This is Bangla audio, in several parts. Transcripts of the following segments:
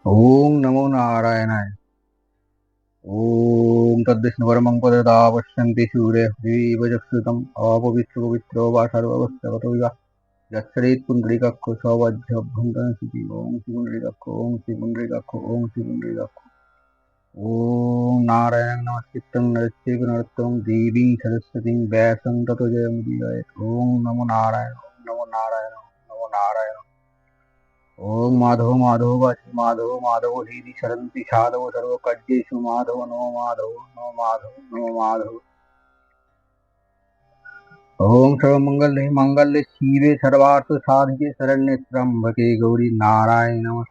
ओम नमो नारायणाय। ओम तद्विष्णु परमं पददा पश्यन्ति सूर्य देव चक्षुषम् अपवित्र पवित्रो वा सर्ववस्त्रगतो विवा यच्छ्रेत् पुण्डरीकाक्षो सवज्रभ्यन्तरं सुखी। ओम श्री पुण्डरीकाक्षो ओम श्री पुण्डरीकाक्षो ओम श्री पुण्डरीकाक्षो। ओम नारायणं नमस्कृतं नरस्यैव नरोत्तमं देवीं सरस्वतीं व्यासं ततो जयमुदीरयेत्। ओम नमो नारायण ओम नमो नारायण ओम नमो नारायण। ओम माधव माधव वासी माधव माधव हृदि शरन्ति साधव सर्वकार्येषु माधव नमो माधव नमो माधव नमो माधव। ओम सर्वमंगले मंगल्ये शिवे सर्वार्थ साधिके शरण्ये त्र्यंबके गौरी नारायण नमः।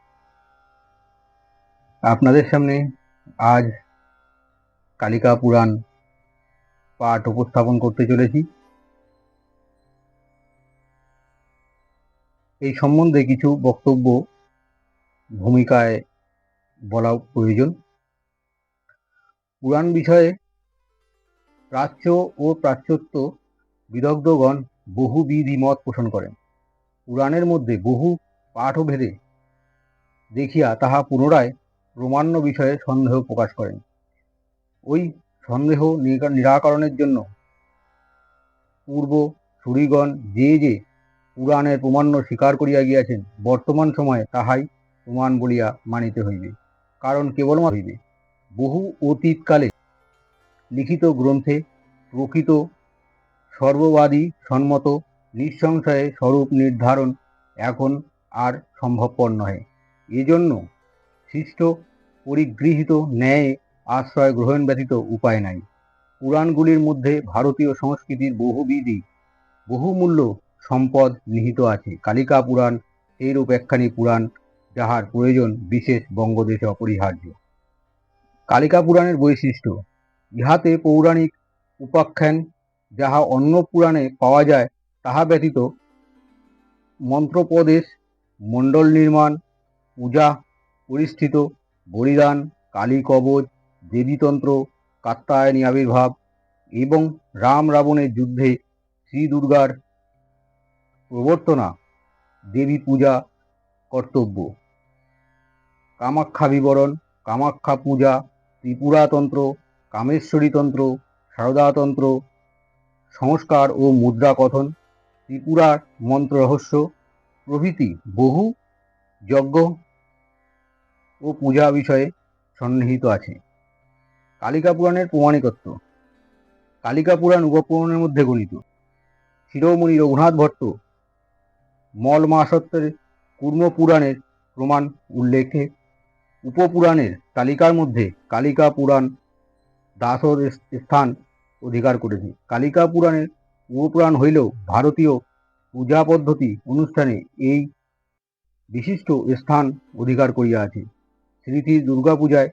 আপনাদের সামনে আজ কালিকা পুরাণ পাঠ উপস্থাপন করতে চলেছি। এই সম্বন্ধে কিছু বক্তব্য ভূমিকায় বলা প্রয়োজন। পুরাণ বিষয়ে প্রাচ্য ও প্রাচ্যত্য বিদগ্ধগণ বহুবিধি মত পোষণ করেন। পুরাণের মধ্যে বহু পাঠভেদে দেখিয়া তাহা পুনরায় প্রমাণ্য বিষয়ে সন্দেহ প্রকাশ করেন। ওই সন্দেহ নিরাকরণের জন্য পূর্ব সুরীগণ যে যে পুরাণের প্রমাণ্য স্বীকার করিয়া গিয়াছেন, বর্তমান সময়ে তাহাই প্রমাণ বলিয়া মানিতে হইবে। কারণ কেবলমাত্র হইবে বহু অতীতকালে লিখিত গ্রন্থে প্রকৃত সর্ববাদী সম্মত নিঃসংশয়ে স্বরূপ নির্ধারণ এখন আর সম্ভবপর নহে। এজন্য সৃষ্ট পরিগৃহীত ন্যায়ে আশ্রয় গ্রহণ ব্যতীত উপায় নাই। পুরাণগুলির মধ্যে ভারতীয় সংস্কৃতির বহুমূল্য সম্পদ নিহিত আছে। কালিকা পুরাণ এইরূপ একখানি পুরাণ, যাহার প্রয়োজন বিশেষ বঙ্গদেশে অপরিহার্য। কালিকা পুরাণের বৈশিষ্ট্য: ইহাতে পৌরাণিক উপাখ্যান যাহা অন্য পুরাণে পাওয়া যায় তাহা ব্যতীত মন্ত্রোপদেশ, মণ্ডল নির্মাণ, পূজা পরিষ্ঠিত, বলিদান, কালী কবচ, দেবীতন্ত্র, কাত্যায়নী আবির্ভাব এবং রাম রাবণের যুদ্ধে শ্রী দুর্গার প্রবর্তনা, দেবী পূজা কর্তব্য, কামাখ্যা বিবরণ, কামাখ্যা পূজা, ত্রিপুরাতন্ত্র, কামেশ্বরীতন্ত্র, শারদাতন্ত্র, সংস্কার ও মুদ্রা কথন, ত্রিপুরার মন্ত্র রহস্য প্রভৃতি বহু যজ্ঞ ও পূজা বিষয়ে সন্নিহিত আছে। কালিকা পুরাণের প্রমাণিকত্ব: কালিকা পুরাণ উপপুরাণের মধ্যে গণিত। শিরোমণি রঘুনাথ ভট্ট মলমাসত্বের কুর্ম পুরাণের প্রমাণ উল্লেখে উপপুরাণের তালিকার মধ্যে কালিকা পুরাণ দ্বাদশ স্থান অধিকার করেছে। কালিকা পুরাণের উপপুরাণ হইলেও ভারতীয় পূজা পদ্ধতি অনুষ্ঠানে এই বিশিষ্ট স্থান অধিকার করিয়া আছে। শ্রী শ্রী দুর্গা পূজায়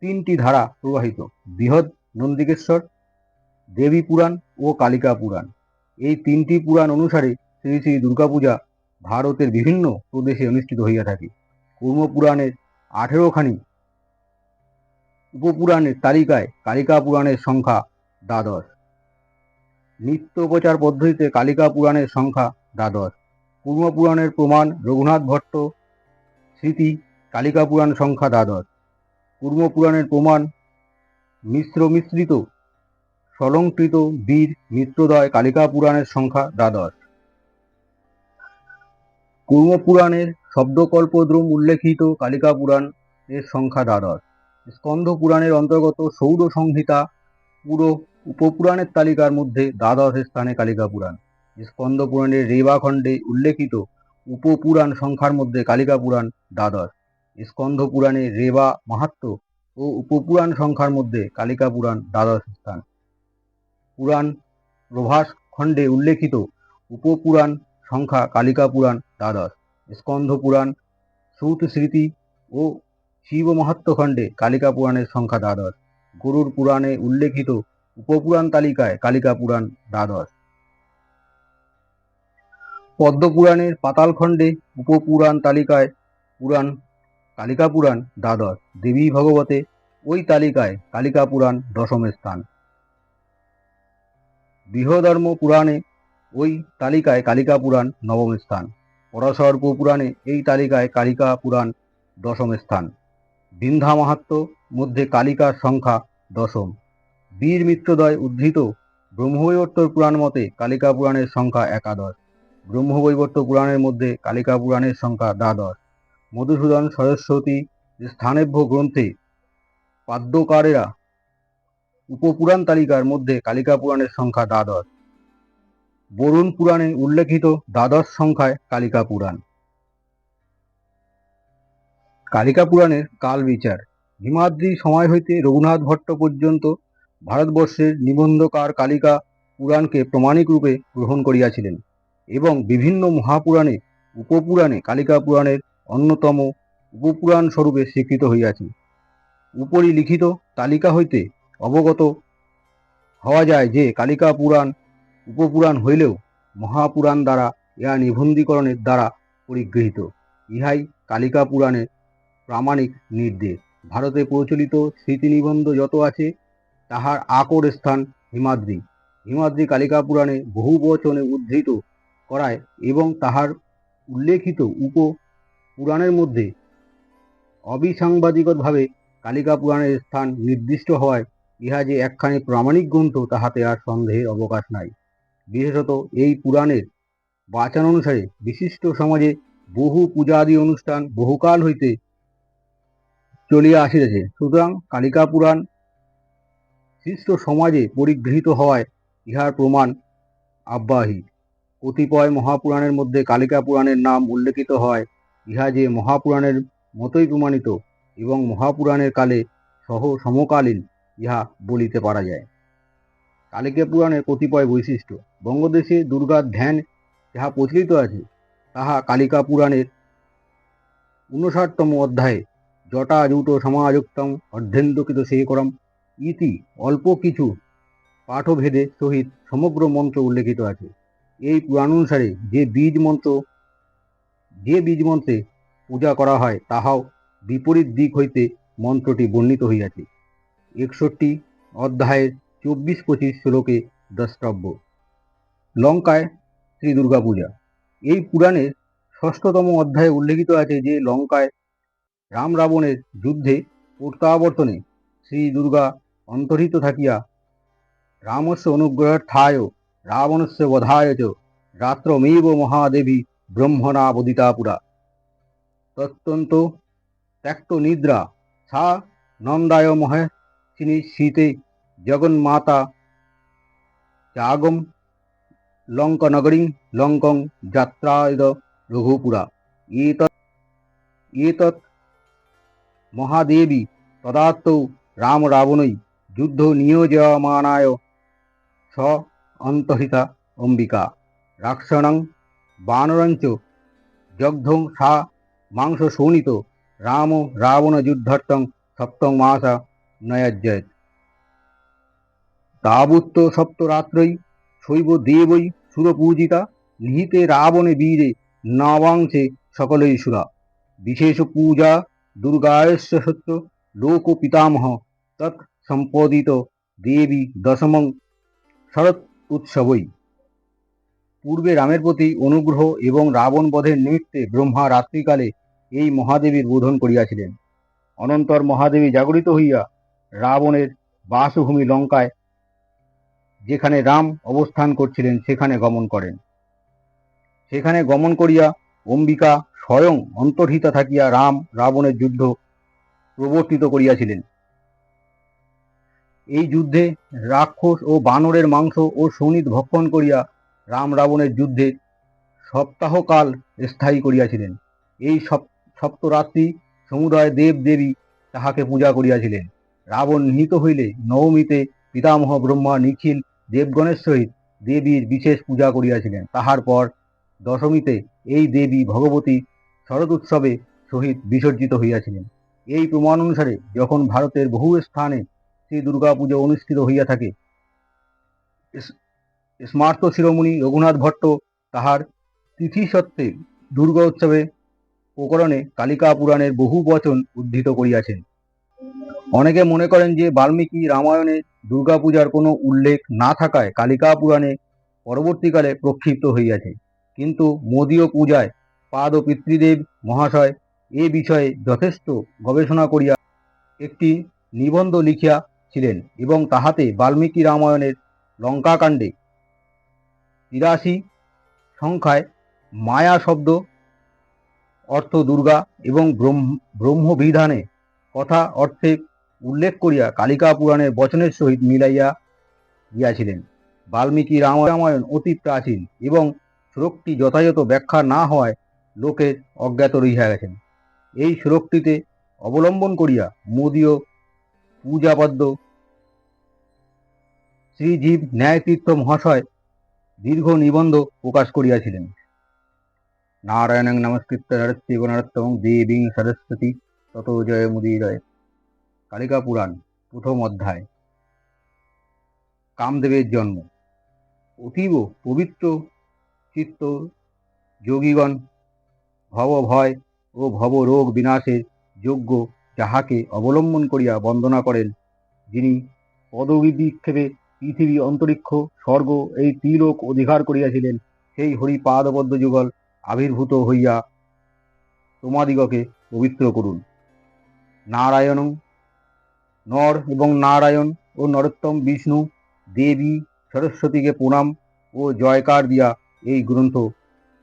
তিনটি ধারা প্রবাহিত: বৃহৎ নন্দিকেশ্বর, দেবী পুরাণ ও কালিকা পুরাণ। এই তিনটি পুরাণ অনুসারে শ্রী শ্রী দুর্গা পূজা ভারতের বিভিন্ন প্রদেশে অনুষ্ঠিত হইয়া থাকে। কুর্ম পুরাণের 18খানি উপপুরাণের তালিকায় কালিকা পুরাণের সংখ্যা দ্বাদশ। নিত্যোপচার পদ্ধতিতে কালিকা পুরাণের সংখ্যা দ্বাদশ। কুর্ম পুরাণের প্রমাণ রঘুনাথ ভট্ট স্মৃতি, কালিকা পুরাণ সংখ্যা দ্বাদশ। কুর্ম পুরাণের প্রমাণ মিশ্রিত সলঙ্কৃত বীর মিত্রদ্বয়, কালিকা পুরাণের সংখ্যা দ্বাদশ। কুর্ম পুরাণের শব্দকল্পদ্রুম উল্লেখিত কালিকা পুরাণের সংখ্যা দ্বাদশ। স্কন্দ পুরাণের অন্তর্গত সৌর সংহিতা পুরো উপপুরাণের তালিকার মধ্যে দ্বাদশ স্থানে কালিকা পুরাণ। স্কন্দ পুরাণের রেবা খণ্ডে উল্লেখিত উপপুরাণ সংখ্যার মধ্যে কালিকা পুরাণ দ্বাদশ। স্কন্দ পুরাণের রেবা মাহাত্ম্য ও উপপুরাণ সংখ্যার মধ্যে কালিকা পুরাণ দ্বাদশ স্থান। পুরাণ প্রভাস খণ্ডে উল্লেখিত উপপুরাণ সংখ্যা কালিকা পুরাণ দ্বাদশ। স্কন্দ পুরাণ, শ্রুত স্মৃতি ও শিব মাহাত্ম্য খণ্ডে কালিকা পুরাণের সংখ্যা দ্বাদশ। গরুড় পুরাণে উল্লেখিত উপপুরাণ তালিকায় কালিকা পুরাণ দ্বাদশ। পদ্ম পুরাণের পাতাল খণ্ডে উপপুরাণ তালিকায় কালিকা পুরাণ দ্বাদশ। দেবী ভগবতে ওই তালিকায় কালিকা পুরাণ দশম স্থান। বৃহধর্ম পুরাণে ওই তালিকায় কালিকা পুরাণ নবম স্থান। পরাশর পুরাণে এই তালিকায় কালিকা পুরাণ দশম স্থান। বিন্ধ্যা মাহাত্ম্য মধ্যে কালিকার সংখ্যা দশম। বীর মিত্রদ্বয় উদ্ধৃত ব্রহ্মবৈবর্ত পুরাণ মতে কালিকা পুরাণের সংখ্যা একাদশ। ব্রহ্মবৈবর্ত পুরাণের মধ্যে কালিকা পুরাণের সংখ্যা দ্বাদশ। মধুসূদন সরস্বতী স্থানেভ্য গ্রন্থে পাদ্যকারেরা উপপুরাণ তালিকার মধ্যে কালিকা পুরাণের সংখ্যা দ্বাদশ। বরুণ পুরাণে উল্লেখিত দ্বাদশ সংখ্যায় কালিকা পুরাণ। কালিকা পুরাণের কাল বিচার। হিমাদ্রি সময় হইতে রঘুনাথ ভট্ট পর্যন্ত ভারতবর্ষের নিবন্ধকার কালিকা পুরাণকে প্রমাণিক রূপে গ্রহণ করিয়াছিলেন এবং বিভিন্ন মহাপুরাণে উপপুরাণে কালিকা পুরাণের অন্যতম উপপুরাণ স্বরূপে স্বীকৃত হইয়াছে। উপরি লিখিত তালিকা হইতে অবগত হওয়া যায় যে কালিকা পুরাণ উপপুরাণ হইলেও মহাপুরাণ দ্বারা ইহা নিবন্ধীকরণের দ্বারা পরিগৃহীত। ইহাই কালিকা পুরাণের প্রামাণিক নির্দেশ। ভারতে প্রচলিত স্মৃতিনিবন্ধ যত আছে তাহার আকর স্থান হিমাদ্রি। হিমাদ্রি কালিকা পুরাণে বহু বচনে উদ্ধৃত করায় এবং তাহার উল্লেখিত উপপুরাণের মধ্যে অবিসাংবাদিকভাবে কালিকা পুরাণের স্থান নির্দিষ্ট হওয়ায় ইহা যে একখানি প্রামাণিক গ্রন্থ তাহাতে আর সন্দেহের অবকাশ নাই। বিশেষত এই পুরাণের বাচানুসারে বিশিষ্ট সমাজে বহু পূজাদি অনুষ্ঠান বহুকাল হইতে চলিয়া আসিতেছে। সুতরাং কালিকা পুরাণ শিষ্ট সমাজে পরিগৃহীত হওয়ায় ইহার প্রমাণ আব্বাহী। কতিপয় মহাপুরাণের মধ্যে কালিকা পুরাণের নাম উল্লেখিত হয়, ইহা যে মহাপুরাণের মতোই প্রমাণিত এবং মহাপুরাণের কালে সমকালীন ইহা বলিতে পারা যায়। কালিকা পুরাণের কতিপয় বৈশিষ্ট্য। বঙ্গদেশে দুর্গার ধ্যান যাহা প্রচলিত আছে তাহা কালিকা পুরাণের 59তম অধ্যায়ে জটা জূট সমাযুক্তম অর্ধেন্দুকৃত শেখরম ইতি অল্প কিছু পাঠভেদে সহিত সমগ্র মন্ত্র উল্লেখিত আছে। এই পুরাণানুসারে যে বীজ মন্ত্রে পূজা করা হয় তাহাও বিপরীত দিক হইতে মন্ত্রটি বর্ণিত হইয়াছে। 61 অধ্যায়ের 24-25 শ্লোকে দ্রষ্টব্য। লঙ্কায় শ্রী দুর্গা পূজা। এই পুরাণের 6তম অধ্যায়ে উল্লেখিত আছে যে লঙ্কায় রাম রাবণের যুদ্ধে প্রত্যাবর্তনে শ্রী দুর্গা অন্তর্হিত থাকিয়া রামস্য অনুগ্রহার্থায় রাবণস্য বধায় চ রাত্রমেব মহাদেবী ব্রহ্মণা বোদিতা পুরা তত্যন্ত ত্যক্ত নিদ্রা সা নন্দায় মহেশিনী শীতে জগন্মাতা চাগম লঙ্কনগরীং লঙ্কং যাত্রায়দ রঘুপুরা এতৎ মহাদেবী তদাত্তৌ রাম রাবণৈ যুদ্ধ নিয়োজমানায় স অন্তহিতা অম্বিকা রাক্ষণং বানরঞ্চ জগ্ধং সা মাংস শোণিত রাম রাবণ যুদ্ধার্থং সপ্তম মাসা নয়াজ্জয়ত তাবুত্ত সপ্তরাত্রৈ শৈব দেবৈ সুরপূজিতা নিহিতে রাবণে বীরে নবাংশে সকলেই সুরা বিশেষ পূজা দুর্গায়স্য সত্য লোক পিতামহ তৎ সম্পদিত দেবী দশমং শরৎ উৎসবই। পূর্বে রামের প্রতি অনুগ্রহ এবং রাবণ বধের নিমিত্তে ব্রহ্মা রাত্রিকালে এই মহাদেবীর বোধন করিয়াছিলেন। অনন্তর মহাদেবী জাগরিত হইয়া রাবণের বাসভূমি লঙ্কায় যেখানে রাম অবস্থান করছিলেন সেখানে গমন করেন। সেখানে গমন করিয়া অম্বিকা স্বয়ং অন্তর্হিতা থাকিয়া রাম রাবণের যুদ্ধ প্রবর্তিত করিয়াছিলেন। এই যুদ্ধে রাক্ষস ও বানরের মাংস ও শোণিত ভক্ষণ করিয়া রাম রাবণের যুদ্ধে সপ্তাহকাল স্থায়ী করিয়াছিলেন। এই সপ্তরাত্রি সমুদয় দেব দেবী তাহাকে পূজা করিয়াছিলেন। রাবণ নিহত হইলে নবমীতে পিতামহ ব্রহ্মা নিখিল দেবগণের সহিত দেবীর বিশেষ পূজা করিয়াছিলেন। তাহার পর দশমীতে এই দেবী ভগবতী শরৎ উৎসবে সহিত বিসর্জিত হইয়াছিলেন। এই প্রমাণ অনুসারে যখন ভারতের বহু স্থানে শ্রী দুর্গা পুজো অনুষ্ঠিত হইয়া থাকে, স্মার্ত শিরোমণি রঘুনাথ ভট্ট তাহার তিথি সত্ত্বে দুর্গা উৎসবে প্রকরণে কালিকা পুরাণের বহু বচন উদ্ধৃত করিয়াছেন। অনেকে মনে করেন যে বাল্মীকি রামায়ণে দুর্গা পূজার কোনো উল্লেখ না থাকায় কালিকা পুরাণে পরবর্তীকালে প্রক্ষিপ্ত হইয়াছে। কিন্তু মোদীয় পূজায় পাদ ও পিতৃদেব মহাশয় এ বিষয়ে যথেষ্ট গবেষণা করিয়া একটি নিবন্ধ লিখিয়াছিলেন এবং তাহাতে বাল্মীকি রামায়ণের লঙ্কাকাণ্ডে ৮৩ সংখ্যায় মায়া শব্দ অর্থ দুর্গা এবং ব্রহ্মবিধানে কথা অর্থে উল্লেখ করিয়া কালিকা পুরাণের বচনের সহিত মিলাইয়া দিয়াছিলেন। বাল্মীকি রামায়ণ অতি প্রাচীন এবং শ্লোকটি যথাযথ ব্যাখ্যা না হওয়ায় লোকের অজ্ঞাত রহিয়া গেছেন। এই শ্লোকটিতে অবলম্বন করিয়া মোদীয় পূজাপদ্য শ্রীজীব ন্যায়তীর্থ মহাশয় দীর্ঘ নিবন্ধ প্রকাশ করিয়াছিলেন। নারায়ণং নমস্কৃত্য নরচৈব নরোত্তমং দেবীং সরস্বতী ততো জয়মুদীরয়ে। কালিকা পুরাণ প্রথম অধ্যায়। কামদেবের জন্ম। অতীব পবিত্র চিত্ত যোগীগণ ভব ভয় ও ভব রোগ বিনাশের যোগ্য যাহাকে অবলম্বন করিয়া বন্দনা করেন, যিনি পদবিক্ষেপে পৃথিবী অন্তরিক্ষ স্বর্গ এই ত্রিলোক অধিকার করিয়াছিলেন, সেই হরি পাদপদ্ম যুগল আবির্ভূত হইয়া তোমাদিগকে পবিত্র করুন। নারায়ণং নর এবং নারায়ণ ও নরোত্তম বিষ্ণু দেবী সরস্বতীকে প্রণাম ও জয়কার দিয়া এই গ্রন্থ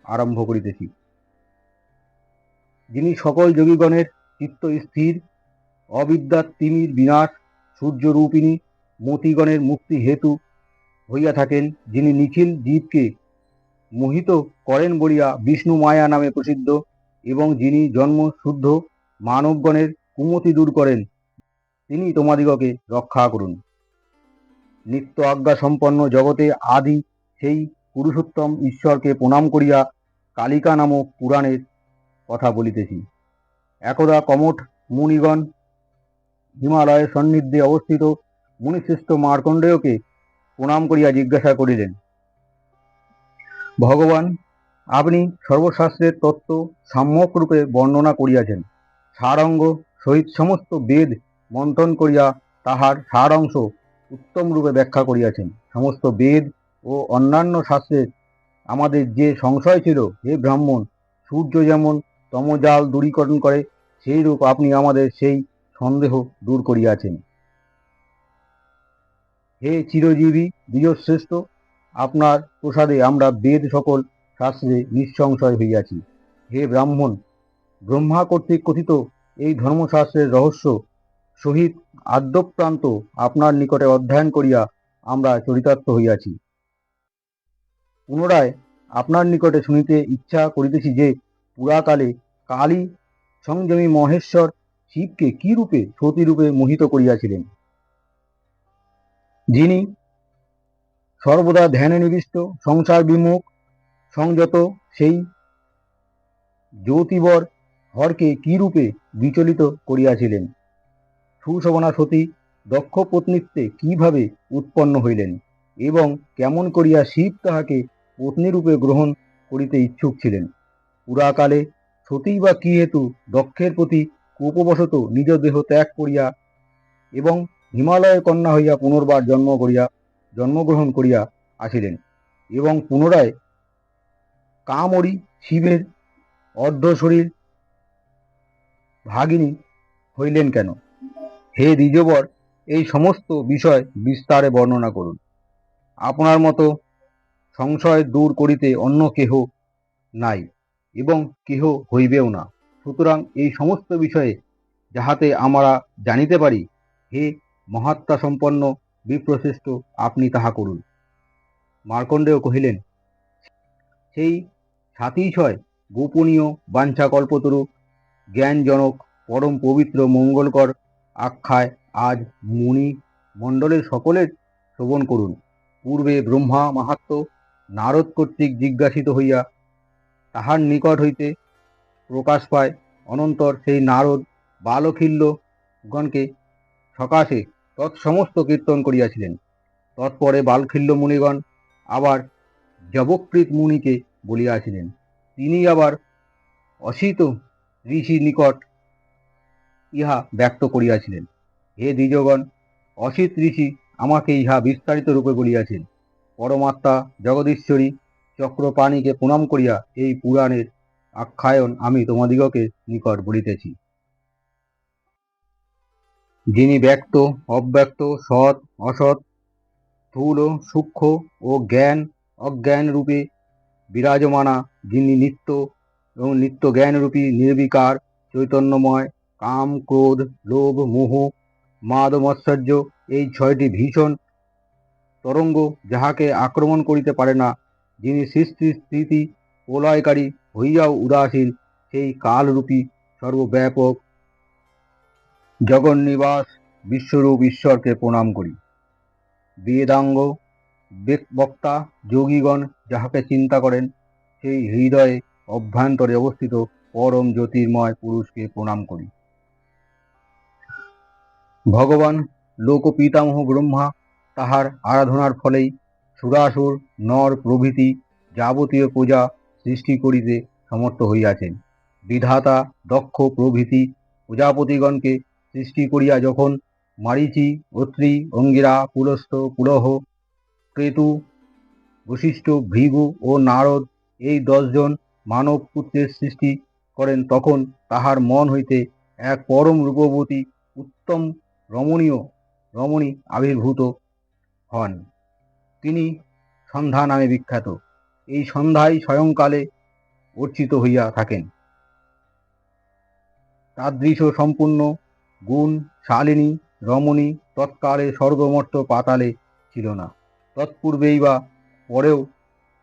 আরম্ভ করিতেছি। যিনি সকল যোগীগণের চিত্ত স্থির, অবিদ্যার তিমির বিনাশ, সূর্যরূপিণী মতিগণের মুক্তি হেতু হইয়া থাকেন, যিনি নিখিল জীবকে মোহিত করেন বলিয়া বিষ্ণু মায়া নামে প্রসিদ্ধ, এবং যিনি জন্ম শুদ্ধ মানবগণের কুমতি দূর করেন, তিনি তোমাদিগকে রক্ষা করুন। নিত্য আজ্ঞা সম্পন্ন জগতে আদি সেই পুরুষোত্তম ঈশ্বরকে প্রণাম করিয়া কালিকা নামক পুরাণের কথা বলিতেছি। একদা কমঠ মুনিগণ হিমালয়ের সন্নিধ্যে অবস্থিত মুনিশ্রেষ্ঠ মার্কণ্ডেয়কে প্রণাম করিয়া জিজ্ঞাসা করিলেন, ভগবান, আপনি সর্বশাস্ত্রের তত্ত্ব সম্যক রূপে বর্ণনা করিয়াছেন, সারঙ্গ সহিত সমস্ত বেদ মন্থন করিয়া তাহার সারাংশ উত্তম রূপে ব্যাখ্যা করিয়াছেন। সমস্ত বেদ ও অন্যান্য শাস্ত্রের আমাদের যে সংশয় ছিল, হে ব্রাহ্মণ, সূর্য যেমন তমজাল দূরীকরণ করে, সেই রূপ আপনি আমাদের সেই সন্দেহ দূর করিয়াছেন। হে চিরজীবী দ্বিজশ্রেষ্ঠ, আপনার প্রসাদে আমরা বেদ সকল শাস্ত্রে নিঃসংশয় হইয়াছি। হে ব্রাহ্মণ, ব্রহ্মা কর্তৃক কথিত এই ধর্মশাস্ত্রের রহস্য সহিত আদ্যপ্রান্ত আপনার নিকটে অধ্যয়ন করিয়া আমরা চরিতার্থ হইয়াছি। পুনরায় আপনার নিকটে শুনিতে ইচ্ছা করিতেছি যে, পুরাকালে কালী সংযমী মহেশ্বর শিবকে কি রূপে সতীরূপে মোহিত করিয়াছিলেন, যিনি সর্বদা ধ্যানে নিবিষ্ট সংসার বিমুখ সংযত সেই জ্যোতিবর হরকে কি রূপে বিচলিত করিয়াছিলেন, সুশোভনা সতী দক্ষ পত্নীত্বে কিভাবে উৎপন্ন হইলেন, এবং কেমন করিয়া শিব তাহাকে পত্নীরূপে গ্রহণ করিতে ইচ্ছুক ছিলেন। পুরাকালে সতী বা কি হেতু দক্ষের প্রতি কোপবশত নিজ দেহ ত্যাগ করিয়া এবং হিমালয়ের কন্যা হইয়া পুনর্বার জন্মগ্রহণ করিয়া আসিলেন, এবং পুনরায় কামড়ি শিবের অর্ধ শরীর ভাগিনী হইলেন কেন? হে দ্বিজবর, এই সমস্ত বিষয় বিস্তারে বর্ণনা করুন। আপনার মতো সংশয় দূর করিতে অন্য কেহ নাই এবং কেহ হইবেও না। সুতরাং এই সমস্ত বিষয়ে যাহাতে আমরা জানিতে পারি, হে মহাত্মা সম্পন্ন বিপ্রশ্রেষ্ঠ, আপনি তাহা করুন। মার্কণ্ডেয় কহিলেন, সেই সাতিশয় গোপনীয় বাঞ্ছা কল্পতরু জ্ঞানজনক পরম পবিত্র মঙ্গলকর আখ্যায় আজ মুনি মণ্ডলের সকলের শ্রবণ করুন। পূর্বে ব্রহ্মা মাহাত্ম নারদ কর্তৃক জিজ্ঞাসিত হইয়া তাহার নিকট হইতে প্রকাশ পায়। অনন্তর সেই নারদ বালখিল্যগণকে সকাশে তৎসমস্ত কীর্তন করিয়াছিলেন। তৎপরে বালখিল্য মুনিগণ আবার যবকৃত মুনিকে বলিয়াছিলেন। তিনি আবার অসিত ঋষি নিকট ইহা ব্যক্ত করিয়াছিলেন। হে দ্বিজগণ, অসিত ঋষি আমাকে ইহা বিস্তারিত রূপে বলিয়াছেন। পরমাত্মা জগদীশ্বরী চক্রপাণীকে প্রণাম করিয়া এই পুরাণের আখ্যায়ন আমি তোমাদিগকে নিকট বলিতেছি। যিনি ব্যক্ত, অব্যক্ত, সৎ, অসৎ, স্থূল, সূক্ষ্ম ও জ্ঞান অজ্ঞান রূপে বিরাজমানা, যিনি নিত্য এবং নিত্য জ্ঞানরূপী নির্বিকার চৈতন্যময়, কাম, ক্রোধ, লোভ, মোহ, মাদ, মৎসর্য, এই ছয়টি ভীষণ তরঙ্গ যাহাকে আক্রমণ করিতে পারে না, যিনি সৃষ্টি স্থিতি প্রলয়কারী হইয়াও উদাসীন, সেই কালরূপী সর্বব্যাপক জগন্নিবাস বিশ্বরূপ ঈশ্বরকে প্রণাম করি। বেদাঙ্গ বক্তা যোগীগণ যাহাকে চিন্তা করেন, সেই হৃদয়ে অভ্যন্তরে অবস্থিত পরম জ্যোতির্ময় পুরুষকে প্রণাম করি। ভগবান লোকপিতামহ ব্রহ্মা তাহার আরাধনার ফলেই সুরাসুর, নর প্রভৃতি যাবতীয় প্রজা সৃষ্টি করিতে সমর্থ হইয়াছেন। বিধাতা দক্ষ প্রভৃতি প্রজাপতিগণকে সৃষ্টি করিয়া যখন মারীচি, অত্রি, অঙ্গিরা, পুলস্ত, পুলহ, ক্রেতু, বশিষ্ঠ, ভৃগু ও নারদ এই 10 জন মানব পুত্রের সৃষ্টি করেন, তখন তাহার মন হইতে এক পরম রূপবতী উত্তম রমণী আবির্ভূত হন। তিনি সন্ধ্যা নামে বিখ্যাত। এই সন্ধ্যায় স্বয়ংকালে অর্চিত হইয়া থাকেন। তাদৃশ সম্পূর্ণ গুণ শালিনী রমণী তৎকালে স্বর্গমর্ত পাতালে ছিল না, তৎপূর্বেই বা পরেও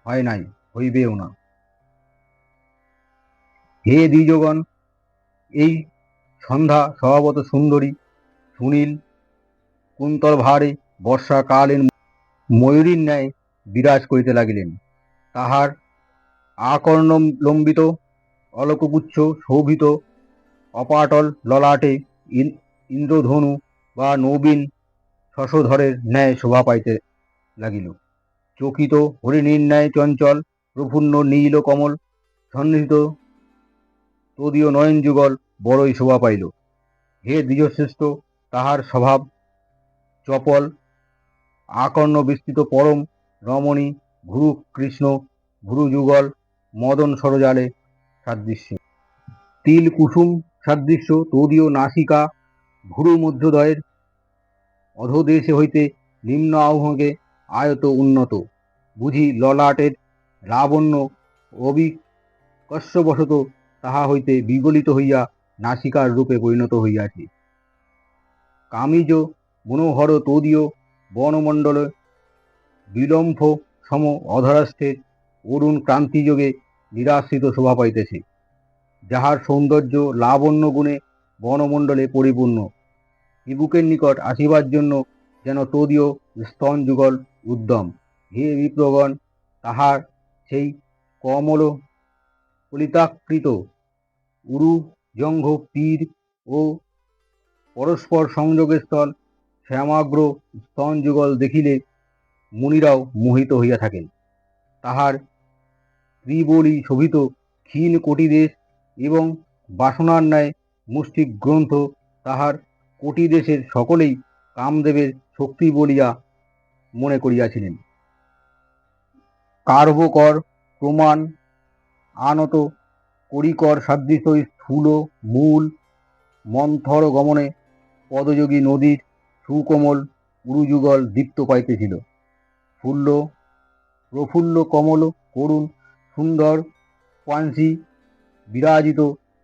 হয় নাই, হইবেও না। হে দ্বিজগণ, এই সন্ধ্যা স্বভাবত সুন্দরী, সুনীল, কুন্তলভারে বর্ষাকালীন ময়ূরীর ন্যায় বিরাজ করিতে লাগিলেন। তাহার আকর্ণলম্বিত অলকগুচ্ছ শোভিত অপাটল ললাটে ইন্দ্রধনু বা নবীন শশধরের ন্যায় শোভা পাইতে লাগিল। চকিত হরিণীর ন্যায় চঞ্চল প্রফুল্ল নীল কমল সন্নিহিত তদীয় নয়ন যুগল বড়ই শোভা পাইল। হে দ্বিজশ্রেষ্ঠ, তাহার স্বভাব চপল, আকর্ণ বিস্তৃত পরম রমণী ভুরু কৃষ্ণ ভুরু যুগল মদন সরজালে সাদৃশ্য, তিল কুসুম সাদৃশ্য তদীয় নাসিকা ভুরু মধ্যদয়ের অধোদেশে হইতে নিম্ন আহ্বকে আয়ত উন্নত, বুঝি ললাটের লাবণ্য অবিকর্ষবশত তাহা হইতে বিগলিত হইয়া নাসিকার রূপে পরিণত হইয়াছে। কামিজ মনোহর তদীয় বনমণ্ডল বিলম্ফ সম অধরাষ্টের অরুণ ক্রান্তিযোগে নিরাশ্রিত শোভা পাইতেছে, যাহার সৌন্দর্য লাবণ্য গুণে বনমণ্ডলে পরিপূর্ণ। চিবুকের নিকট আসিবার জন্য যেন তদীয় স্তন যুগল উদ্যম। হে বিপ্রগণ, তাহার সেই কমল কলিতাকৃত উরু জঙ্ঘ তীর ও পরস্পর সংযোগের স্থল শ্যামাগ্র স্তন যুগল দেখিলে মুনিরাও মোহিত হইয়া থাকেন। তাহার ত্রিবলী শোভিত ক্ষীণ কোটিদেশ এবং বাসনার ন্যায় মুষ্টিক গ্রন্থ তাহার কোটিদেশের সকলেই কামদেবের শক্তি বলিয়া মনে করিয়াছিলেন। কার্বকর প্রমাণ আনত করিকর সাদৃশ্য স্থূল মূল মন্থর গমনে পদযোগী নদীর সুকোমল উরুযুগল দীপ্ত পাইতেছিল। প্রফুল্ল কমল করুণ সুন্দর পাংশি বিরাজিত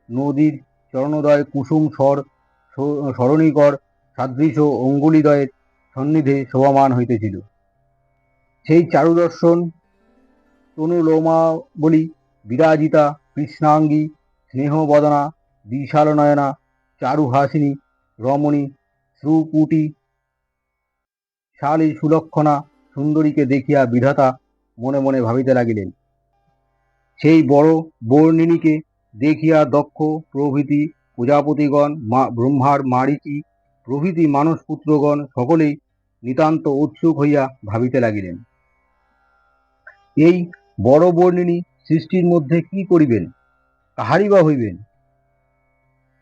নদীর চরণোদয় কুসুম সরণীকর সাদৃশ্য অঙ্গুলিদয়ের সন্নিধে শোভামান হইতেছিল। সেই চারুদর্শন তনুলোমাবলী বিরাজিতা কৃষ্ণাঙ্গী স্নেহবদনা বিশাল নয়না চারুহাসিনী রমণী শ্রুপুটি শালী সুলক্ষণা সুন্দরীকে দেখিয়া বিধাতা মনে মনে ভাবিতে লাগিলেন। সেই বড় বর্ণিনীকে দেখিয়া দক্ষ প্রভৃতি প্রজাপতিগণ, ব্রহ্মার মারীচি প্রভৃতি মানসপুত্রগণ সকলেই নিতান্ত উৎসুক হইয়া ভাবিতে লাগিলেন, এই বড় বর্ণিনী সৃষ্টির মধ্যে কি করিবেন, কাহারই বা হইবেন?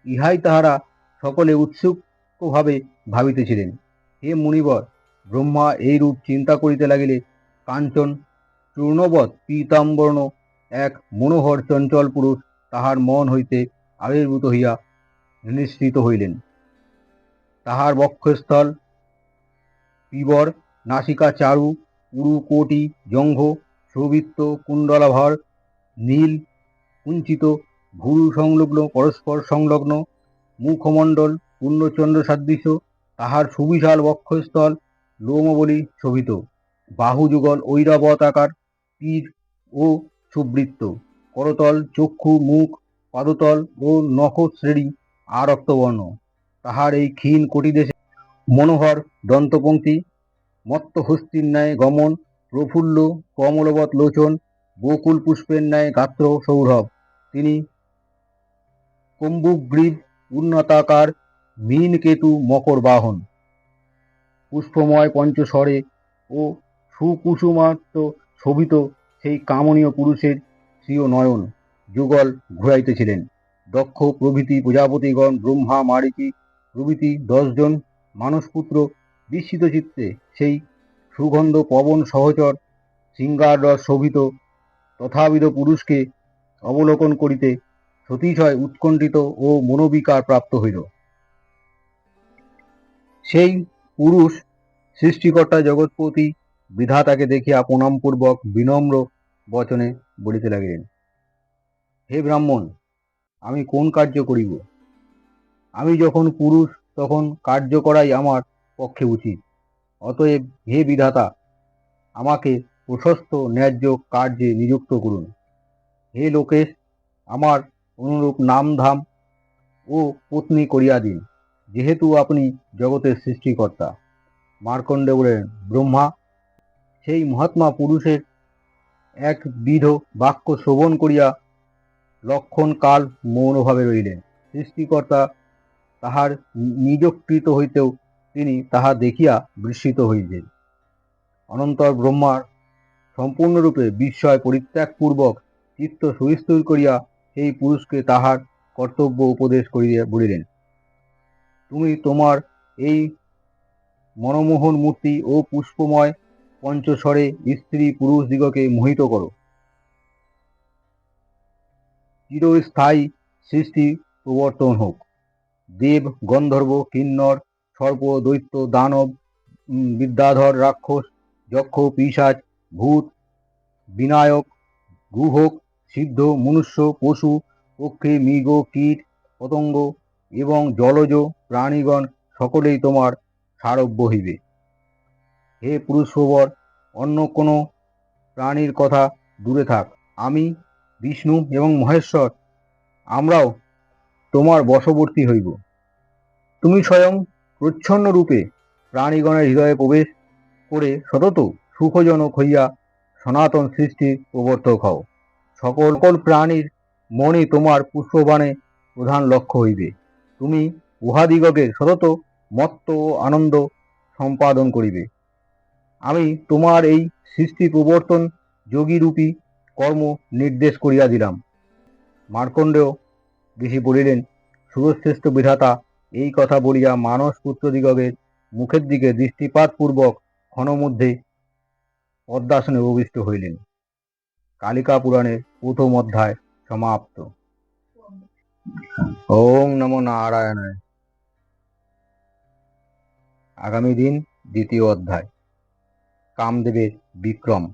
ইহাই তাহারা সকলে উৎসুকভাবে ভাবিতেছিলেন। হে মুনিবর, ব্রহ্মা এই রূপ চিন্তা করিতে লাগিলে কাঞ্চন চূর্ণবৎ পীতাম্বর্ণ এক মনোহর চঞ্চল পুরুষ তাহার মন হইতে আবির্ভূত হইয়া নিঃসৃত হইলেন। তাহার বক্ষস্থল পিবর, নাসিকা চারু, উরু কোটি জঙ্ঘ, সৌবৃত্ত কুণ্ডলাভর, নীল কুঞ্চিত ভুরু সংলগ্ন পরস্পর সংলগ্ন মুখমণ্ডল পূর্ণচন্দ্র সাদৃশ্য, তাহার সুবিশাল বক্ষস্থল লোমবলি শোভিত, বাহুযুগল ঐরাবতাকার, তীর ও সুবৃত্ত, করতল চক্ষু মুখ পাদতল ও নখশ্রেণী আরক্তবর্ণ। তাহার এই ক্ষীণ কটিদেশে মনোহর দন্তপঙ্ক্তি, মত্ত হস্তির ন্যায় গমন, প্রফুল্ল কমলবৎ লোচন, বকুল পুষ্পের ন্যায় গাত্র সৌরভ। তিনি কম্বুগ্রীব উন্নতাকার, মীনকেতু মকর বাহন, পুষ্পময় পঞ্চস্বরে ও সুকুসুমাত্ম শোভিত সেই কামনীয় পুরুষের স্বীয় নয়ন যুগল ঘুরাইতেছিলেন। দক্ষ প্রভৃতি প্রজাপতিগণ, ব্রহ্মা মারীচি প্রভৃতি 10 জন মানসপুত্র বিস্মিত চিত্তে সেই সুগন্ধ পবন সহচর শৃঙ্গাররস শোভিত তথাবিধ পুরুষকে অবলোকন করিতে সতিশয় উৎকণ্ঠিত ও মনোবিকার প্রাপ্ত হইল। সেই পুরুষ সৃষ্টিকর্তা জগৎপতি বিধাতাকে দেখিয়া প্রণামপূর্বক বিনম্র বচনে বলিতে লাগিলেন, হে ব্রাহ্মণ, আমি কোন কার্য করিব? আমি যখন পুরুষ তখন কার্য করাই আমার পক্ষে উচিত। অতএব হে বিধাতা, আমাকে প্রশস্ত ন্যায্য কার্যে নিযুক্ত করুন। হে লোকেশ, আমার অনুরূপ নামধাম ও পত্নী করিয়া দিন, যেহেতু আপনি জগতের সৃষ্টিকর্তা। মার্কণ্ডে বলেন, ব্রহ্মা সেই মহাত্মা পুরুষের একবিধ বাক্য শ্রবণ করিয়া লক্ষণ কাল মৌনভাবে রইলেন। সৃষ্টিকর্তা তাহার নিজকৃত হইতেও তিনি তাহা দেখিয়া বিস্মিত হইলেন। অনন্তর ব্রহ্মার সম্পূর্ণরূপে বিস্ময় পরিত্যাগপূর্বক চিত্ত সুস্থির করিয়া সেই পুরুষকে তাহার কর্তব্য উপদেশ করিয়া বলিলেন, তুমি তোমার এই মনমোহন মূর্তি ও পুষ্পময় পঞ্চস্বরে স্ত্রী পুরুষ দিগকে মোহিত করো। চিরস্থায়ী সৃষ্টি প্রবর্তন হোক। দেব গন্ধর্ব কিন্নর সর্প দৈত্য দানব বিদ্যাধর রাক্ষস যক্ষ পিশাচ ভূত বিনায়ক গুহক সিদ্ধ মনুষ্য পশু পক্ষী মৃগ কীট পতঙ্গ এবং জলজ প্রাণীগণ সকলেই তোমার সারভ্য হইবে। হে পুরুষবর, অন্য কোনো প্রাণীর কথা দূরে থাক, আমি বিষ্ণু এবং মহেশ্বর আমরাও তোমার বশবর্তী হইব। তুমি স্বয়ং প্রচ্ছন্ন রূপে প্রাণীগণের হৃদয়ে প্রবেশ করে সতত সুখজনক হইয়া সনাতন সৃষ্টির প্রবর্তক হও। সকল প্রাণীর মনই তোমার পুষ্পবাণে প্রধান লক্ষ্য হইবে। তুমি উহাদিগকে সতত মত্ত ও আনন্দ সম্পাদন করিবে। আমি তোমার এই সৃষ্টি প্রবর্তন যোগীরূপী কর্ম নির্দেশ করিয়া দিলাম। মার্কণ্ডেয় ঋষি বলিলেন, সুরশ্রেষ্ঠ বিধাতা এই কথা বলিয়া মানস পুত্রদিগের মুখের দিকে দৃষ্টিপাতপূর্বক ক্ষণমধ্যে পদ্মাসনে উপবিষ্ট হইলেন। কালিকা পুরাণের প্রথম অধ্যায় সমাপ্ত। ওং নমো নারায়ণায়। আগামী দিন দ্বিতীয় অধ্যায়, কামদেবের বিক্রম।